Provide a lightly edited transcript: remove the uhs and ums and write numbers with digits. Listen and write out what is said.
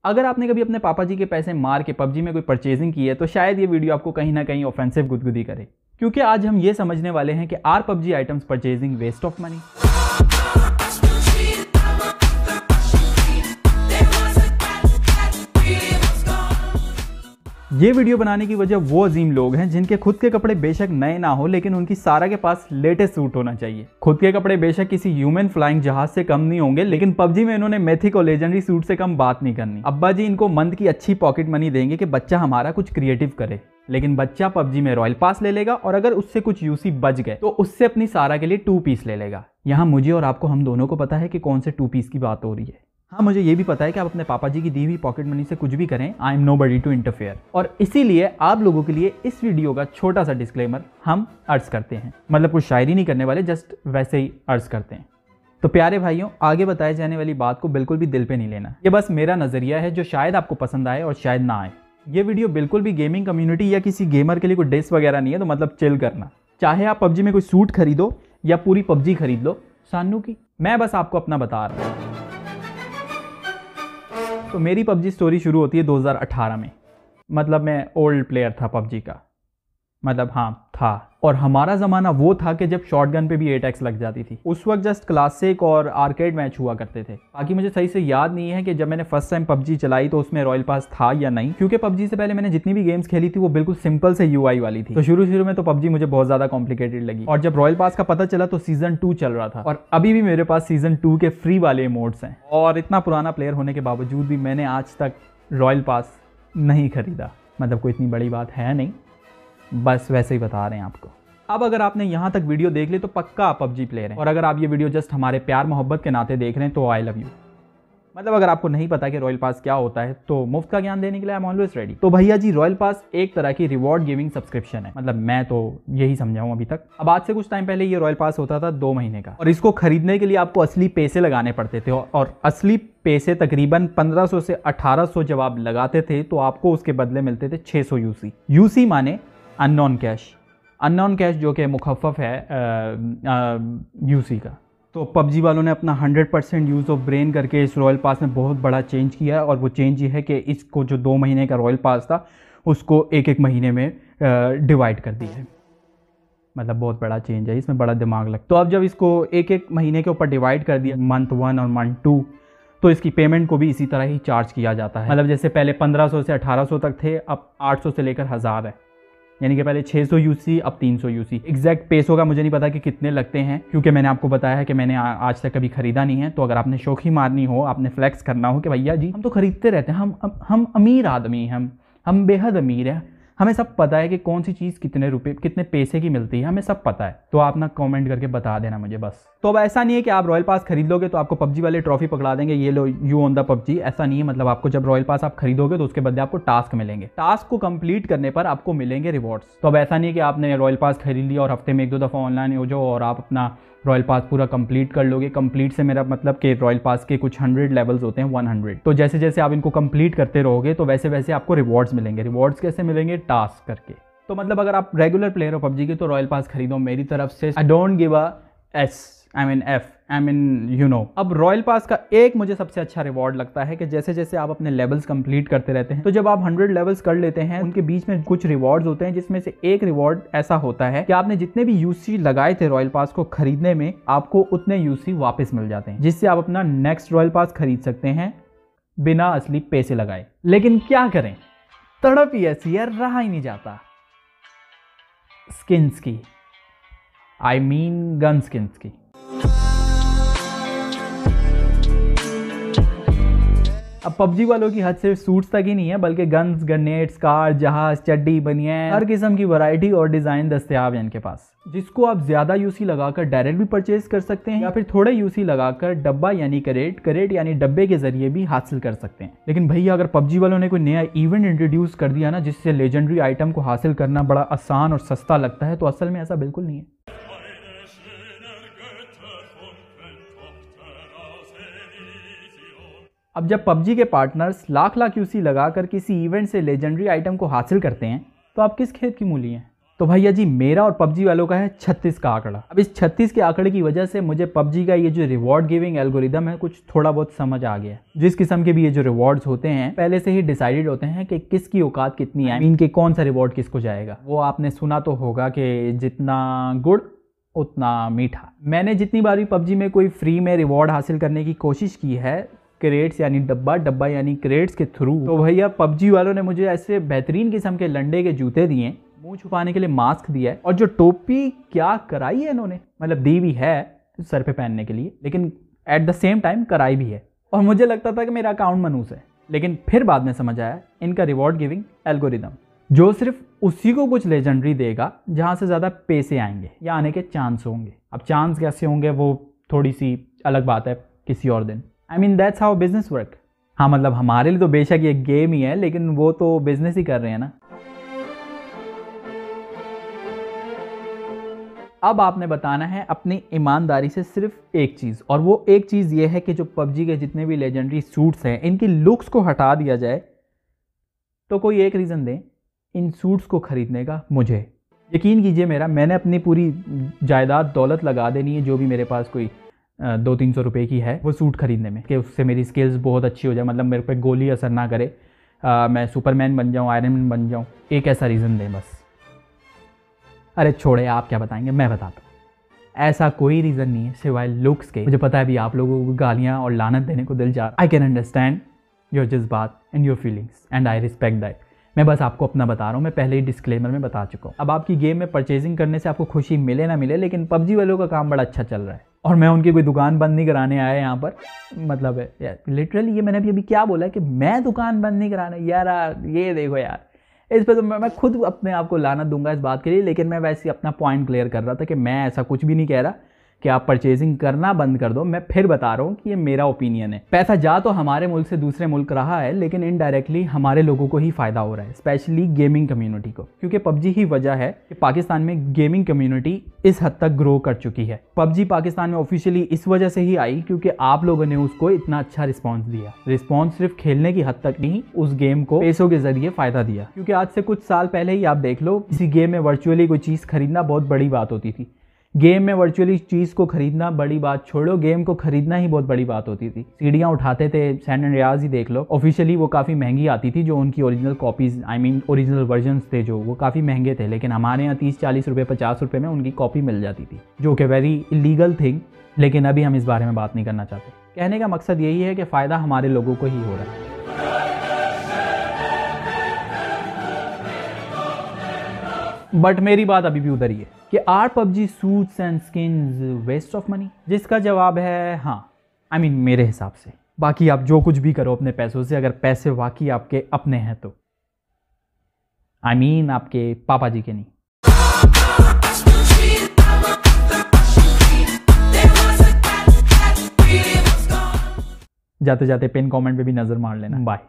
अगर आपने कभी अपने पापा जी के पैसे मार के पबजी में कोई परचेजिंग की है तो शायद ये वीडियो आपको कहीं ना कहीं ऑफेंसिव गुदगुदी करे, क्योंकि आज हम ये समझने वाले हैं कि are PUBG items purchasing waste of money. ये वीडियो बनाने की वजह वो अजीम लोग हैं जिनके खुद के कपड़े बेशक नए ना हो लेकिन उनकी सारा के पास लेटेस्ट सूट होना चाहिए। खुद के कपड़े बेशक किसी ह्यूमन फ्लाइंग जहाज से कम नहीं होंगे लेकिन पबजी में इन्होंने मैथिक और लेजेंडरी सूट से कम बात नहीं करनी। अब्बा जी इनको मंथ की अच्छी पॉकेट मनी देंगे कि बच्चा हमारा कुछ क्रिएटिव करे, लेकिन बच्चा पबजी में रॉयल पास ले लेगा और अगर उससे कुछ यूसी बच गए तो उससे अपनी सारा के लिए 2 पीस ले लेगा। यहाँ मुझे और आपको हम दोनों को पता है कि कौन से 2 पीस की बात हो रही है। हाँ, मुझे ये भी पता है कि आप अपने पापा जी की दी हुई पॉकेट मनी से कुछ भी करें, I am nobody to interfere. और इसीलिए आप लोगों के लिए इस वीडियो का छोटा सा डिस्क्लेमर हम अर्ज करते हैं, मतलब कुछ शायरी नहीं करने वाले, जस्ट वैसे ही अर्ज करते हैं। तो प्यारे भाइयों, आगे बताए जाने वाली बात को बिल्कुल भी दिल पे नहीं लेना। ये बस मेरा नजरिया है जो शायद आपको पसंद आए और शायद ना आए। ये वीडियो बिल्कुल भी गेमिंग कम्युनिटी या किसी गेमर के लिए कोई डिस वगैरह नहीं है, तो मतलब चिल करना। चाहे आप पबजी में कोई सूट खरीदो या पूरी पबजी खरीद लो सानू की, मैं बस आपको अपना बता रहा हूँ। तो मेरी पबजी स्टोरी शुरू होती है 2018 में। मतलब मैं ओल्ड प्लेयर था पबजी का, मतलब हाँ था। और हमारा ज़माना वो था कि जब शॉटगन पे भी 8x लग जाती थी। उस वक्त जस्ट क्लासिक और आर्केड मैच हुआ करते थे। बाकी मुझे सही से याद नहीं है कि जब मैंने फर्स्ट टाइम पबजी चलाई तो उसमें रॉयल पास था या नहीं, क्योंकि पबजी से पहले मैंने जितनी भी गेम्स खेली थी वो बिल्कुल सिंपल से यूआई वाली थी। तो शुरू में तो पबजी मुझे बहुत ज़्यादा कॉम्प्लिकेटेड लगी। और जब रॉयल पास का पता चला तो सीजन 2 चल रहा था और अभी भी मेरे पास सीजन 2 के फ्री वाले इमोट्स हैं। और इतना पुराना प्लेयर होने के बावजूद भी मैंने आज तक रॉयल पास नहीं खरीदा। मतलब कोई इतनी बड़ी बात है नहीं, बस वैसे ही बता रहे हैं आपको। अब अगर आपने यहाँ तक वीडियो देख ली तो पक्का आप पबजी प्लेयर हैं। और अगर आप ये वीडियो जस्ट हमारे प्यार मोहब्बत के नाते देख रहे हैं तो आई लव यू। मतलब अगर आपको नहीं पता कि रॉयल पास क्या होता है तो मुफ्त का ज्ञान देने के लिए आई एम ऑलवेज रेडी। तो भैया जी, रॉयल पास एक तरह की रिवॉर्ड गिविंग सब्सक्रिप्शन है। मतलब मैं तो यही समझाऊँ अभी तक। अब आज से कुछ टाइम पहले ये रॉयल पास होता था 2 महीने का, और इसको खरीदने के लिए आपको असली पैसे लगाने पड़ते थे। और असली पैसे तकरीबन 1500 से 1800 जब आप लगाते थे तो आपको उसके बदले मिलते थे 600 यूसी। यूसी माने अननोन कैश। अननोन कैश जो कि मुखफ़फ़ है यूसी का। तो पबजी वालों ने अपना 100% यूज़ ऑफ ब्रेन करके इस रॉयल पास में बहुत बड़ा चेंज किया है। और वो चेंज ये है कि इसको जो 2 महीने का रॉयल पास था उसको 1-1 महीने में डिवाइड कर दिया है। मतलब बहुत बड़ा चेंज है, इसमें बड़ा दिमाग लगता है। तो अब जब इसको 1-1 महीने के ऊपर डिवाइड कर दिया, मंथ 1 और मंथ 2, तो इसकी पेमेंट को भी इसी तरह ही चार्ज किया जाता है। मतलब जैसे पहले 1500 से 1800 तक थे, अब 800 से लेकर 1000 है। यानी कि पहले 600 यूसी, अब 300 यूसी। एग्जैक्ट पैसों का मुझे नहीं पता कि कितने लगते हैं, क्योंकि मैंने आपको बताया है कि मैंने आज तक कभी खरीदा नहीं है। तो अगर आपने शौखी मारनी हो, आपने फ्लेक्स करना हो कि भैया जी हम तो खरीदते रहते हैं, हम अमीर आदमी हैं, हम बेहद अमीर हैं, हमें सब पता है कि कौन सी चीज़ कितने रुपए कितने पैसे की मिलती है, हमें सब पता है, तो आप ना कमेंट करके बता देना मुझे बस। तो अब ऐसा नहीं है कि आप रॉयल पास खरीद लोगे तो आपको पबजी वाले ट्रॉफी पकड़ा देंगे, ये लो यू ऑन द पबजी। ऐसा नहीं है। मतलब आपको जब रॉयल पास आप खरीदोगे तो उसके बदले आपको टास्क मिलेंगे। टास्क को कंप्लीट करने पर आपको मिलेंगे रिवॉर्ड्स। तो अब ऐसा नहीं है कि आपने रॉयल पास खरीद लिया और हफ्ते में 1-2 दफ़ा ऑनलाइन हो जाओ और आप अपना रॉयल पास पूरा कंप्लीट कर लोगे। कंप्लीट से मेरा मतलब कि रॉयल पास के कुछ 100 लेवल्स होते हैं, 100। तो जैसे जैसे आप इनको कंप्लीट करते रहोगे तो वैसे वैसे आपको रिवॉर्ड्स मिलेंगे। रिवॉर्ड्स कैसे मिलेंगे? टास्क करके। तो मतलब अगर आप रेगुलर प्लेयर हो पबजी के तो रॉयल पास खरीदो। मेरी तरफ से I don't give a S, I mean F, I mean you know. अब रॉयल पास का एक मुझे सबसे अच्छा रिवॉर्ड लगता है कि जैसे जैसे आप अपने लेवल्स कंप्लीट करते रहते हैं, तो जब आप 100 लेवल्स कर लेते हैं उनके बीच में कुछ रिवॉर्ड्स होते हैं, जिसमें से एक रिवॉर्ड ऐसा होता है कि आपने जितने भी यूसी लगाए थे रॉयल पास को खरीदने में, आपको उतने यूसी वापस मिल जाते हैं, जिससे आप अपना नेक्स्ट रॉयल पास खरीद सकते हैं बिना असली पैसे लगाए। लेकिन क्या करें, तड़प ही ऐसी है, रहा ही नहीं जाता स्किन्स की, आई मीन गन स्किन्स की। अब पबजी वालों की हद सिर्फ सूट्स तक ही नहीं है, बल्कि गन्स, ग्रेनेड्स, कार, जहाज, चड्डी, बनियान, हर किस्म की वैरायटी और डिज़ाइन दस्तयाब है इनके पास, जिसको आप ज़्यादा यूसी लगाकर डायरेक्ट भी परचेज कर सकते हैं या फिर थोड़े यूसी लगाकर डब्बा यानी करेट यानी डब्बे के जरिए भी हासिल कर सकते हैं। लेकिन भैया अगर पबजी वालों ने कोई नया इवेंट इंट्रोड्यूस कर दिया ना, जिससे लेजेंडरी आइटम को हासिल करना बड़ा आसान और सस्ता लगता है, तो असल में ऐसा बिल्कुल नहीं है। अब जब पबजी के पार्टनर्स लाख यूसी लगाकर किसी इवेंट से लेजेंडरी आइटम को हासिल करते हैं तो आप किस खेत की मूली हैं? तो भैया जी मेरा और पबजी वालों का है 36 का आंकड़ा। अब इस 36 के आंकड़े की वजह से मुझे पबजी का ये जो रिवॉर्ड गिविंग एल्गोरिदम है कुछ थोड़ा बहुत समझ आ गया है। जिस किस्म के भी ये जो रिवॉर्ड्स होते हैं पहले से ही डिसाइडेड होते हैं कि किसकी औकात कितनी है, इनके कौन सा रिवॉर्ड किसको जाएगा। वो आपने सुना तो होगा कि जितना गुड़ उतना मीठा। मैंने जितनी बार भी पबजी में कोई फ्री में रिवॉर्ड हासिल करने की कोशिश की है क्रेट्स यानी डब्बा यानी क्रेट्स के थ्रू, तो भैया पबजी वालों ने मुझे ऐसे बेहतरीन किस्म के लंडे के जूते दिए, मुंह छुपाने के लिए मास्क दिया है, और जो टोपी क्या कराई है इन्होंने, मतलब दी भी है सर पे पहनने के लिए लेकिन एट द सेम टाइम कराई भी है। और मुझे लगता था कि मेरा अकाउंट मनूस है, लेकिन फिर बाद में समझ आया इनका रिवॉर्ड गिविंग एल्गोरिदम जो सिर्फ उसी को कुछ लेजेंडरी देगा जहां से ज़्यादा पैसे आएंगे या आने के चांस होंगे। अब चांस कैसे होंगे वो थोड़ी सी अलग बात है किसी और दिन। I mean that's how business work. हाँ मतलब हमारे लिए तो बेशक ये गेम ही है लेकिन वो तो बिजनेस ही कर रहे हैं ना। अब आपने बताना है अपनी ईमानदारी से सिर्फ एक चीज़, और वो एक चीज़ ये है कि जो पबजी के जितने भी लेजेंडरी सूट्स हैं इनकी लुक्स को हटा दिया जाए। तो कोई एक रीज़न दें इन सूट्स को ख़रीदने का। मुझे यकीन कीजिए मेरा, मैंने अपनी पूरी जायदाद दौलत लगा देनी है जो भी मेरे पास कोई 200-300 रुपए की है वो सूट खरीदने में, कि उससे मेरी स्किल्स बहुत अच्छी हो जाए, मतलब मेरे पे गोली असर ना करे, मैं सुपरमैन बन जाऊँ, आयरन मैन बन जाऊँ। एक ऐसा रीज़न दें बस। अरे छोड़े, आप क्या बताएंगे, मैं बताता हूँ। ऐसा कोई रीज़न नहीं है सिवाय लुक्स के। मुझे पता है भी आप लोगों को गालियाँ और लानत देने को दिल जा रहा। आई कैन अंडरस्टैंड योर जज्बात and your feelings and I respect that. मैं बस आपको अपना बता रहा हूँ, मैं पहले ही डिस्क्लेमर में बता चुका हूँ। अब आपकी गेम में परचेजिंग करने से आपको खुशी मिले ना मिले, लेकिन पबजी वालों का काम बड़ा अच्छा चल रहा है और मैं उनकी कोई दुकान बंद नहीं कराने आया यहाँ पर। मतलब यार लिटरली ये मैंने अभी क्या बोला कि मैं दुकान बंद नहीं कराने। यार ये देखो यार, इस पर तो मैं खुद अपने आप को लानत दूंगा इस बात के लिए, लेकिन मैं वैसे अपना पॉइंट क्लियर कर रहा था कि मैं ऐसा कुछ भी नहीं कह रहा कि आप परचेजिंग करना बंद कर दो। मैं फिर बता रहा हूँ कि ये मेरा ओपिनियन है। पैसा जा तो हमारे मुल्क से दूसरे मुल्क रहा है, लेकिन इनडायरेक्टली हमारे लोगों को ही फ़ायदा हो रहा है, स्पेशली गेमिंग कम्युनिटी को, क्योंकि पबजी ही वजह है कि पाकिस्तान में गेमिंग कम्युनिटी इस हद तक ग्रो कर चुकी है। पबजी पाकिस्तान में ऑफिशियली इस वजह से ही आई क्योंकि आप लोगों ने उसको इतना अच्छा रिस्पॉन्स दिया। रिस्पॉन्स सिर्फ खेलने की हद तक नहीं, उस गेम को पैसों के जरिए फ़ायदा दिया। क्योंकि आज से कुछ साल पहले ही आप देख लो, किसी गेम में वर्चुअली कोई चीज़ खरीदना बहुत बड़ी बात होती थी। गेम में वर्चुअली चीज़ को खरीदना बड़ी बात छोड़ो, गेम को खरीदना ही बहुत बड़ी बात होती थी। सीढ़ियाँ उठाते थे, सैन एंड्रियास ही देख लो, ऑफिशियली वो काफ़ी महंगी आती थी। जो उनकी original copies I mean original versions थे जो, वो काफ़ी महंगे थे, लेकिन हमारे यहाँ 30-40 रुपये 50 रुपये में उनकी कॉपी मिल जाती थी, जो कि वेरी इलीगल थिंग। लेकिन अभी हम इस बारे में बात नहीं करना चाहते। कहने का मकसद यही है कि फ़ायदा हमारे लोगों को ही हो रहा है। बट मेरी बात अभी भी उधर ही है कि are PUBG suits and skins waste of money, जिसका जवाब है हाँ। आई मीन मेरे हिसाब से। बाकी आप जो कुछ भी करो अपने पैसों से, अगर पैसे वाकई आपके अपने हैं तो। आई मीन आपके पापा जी के नहीं। जाते जाते पिन कमेंट पे भी नज़र मार लेना। बाय।